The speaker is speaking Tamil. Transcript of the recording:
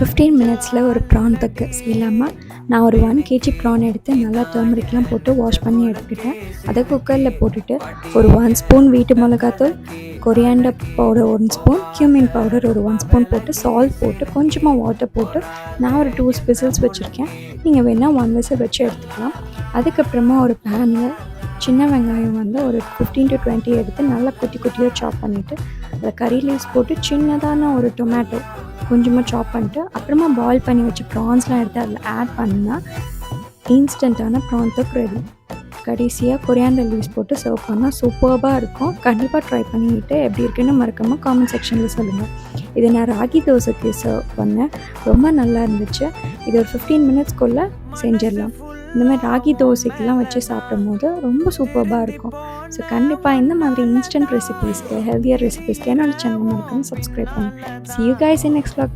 15 மினிட்ஸில் ஒரு ப்ரான் தொக்கு செய்யலாமா? நான் ஒரு 1 கேஜி ப்ரான் எடுத்து நல்லா டர்மரிக்லாம் போட்டு வாஷ் பண்ணி எடுத்துக்கிட்டேன். அதை குக்கரில் போட்டுட்டு ஒரு 1 ஸ்பூன் வீட்டு மிளகாத்தூள், coriander powder 1 spoon, cumin powder ஒரு 1 ஸ்பூன் போட்டு, சால்ட் போட்டு, கொஞ்சமாக வாட்டர் போட்டு நான் ஒரு 2 விசில்ஸ் வச்சுருக்கேன். நீங்கள் வேணால் 1 விசில் வச்சு எடுத்துக்கலாம். அதுக்கப்புறமா ஒரு பேனில் சின்ன வெங்காயம் வந்து ஒரு 15 to 20 எடுத்து நல்லா குட்டி குட்டியாக சாப் பண்ணிவிட்டு, அதில் கறி லீவ்ஸ் போட்டு சின்னதான ஒரு டொமேட்டோ கொஞ்சமாக சாப் பண்ணிட்டு, அப்புறமா பாயில் பண்ணி வச்சு ப்ரான்ஸ்லாம் எடுத்து அதில் ஆட் பண்ணால் இன்ஸ்டண்ட்டான ப்ரான் தொக்கு ரெடி. கடைசியாக கொரியாண்டர் லீவ்ஸ் போட்டு சர்வ் பண்ணால் சூப்பர்பாக இருக்கும். கண்டிப்பாக ட்ரை பண்ணிவிட்டு எப்படி இருக்குன்னு மறக்காமல் காமெண்ட் செக்ஷனில் சொல்லுங்கள். இதை நான் ராகி தோசைக்கு சர்வ் பண்ணேன். ரொம்ப நல்லா இருந்துச்சு. இது ஒரு 15 மினிட்ஸ்க்குள்ளே செஞ்சிடலாம். இந்த மாதிரி ராகி தோசைக்கெலாம் வச்சு சாப்பிடும்போது ரொம்ப சூப்பர்பாக இருக்கும். ஸோ கண்டிப்பாக இந்த மாதிரி இன்ஸ்டன்ட் ரெசிபீஸ்க்கு, ஹெல்த்தியர் ரெசிபீஸ்க்கு என்னோட சேனல் மறக்காமல் சப்ஸ்கிரைப் பண்ணுங்கள். See you guys in next vlog.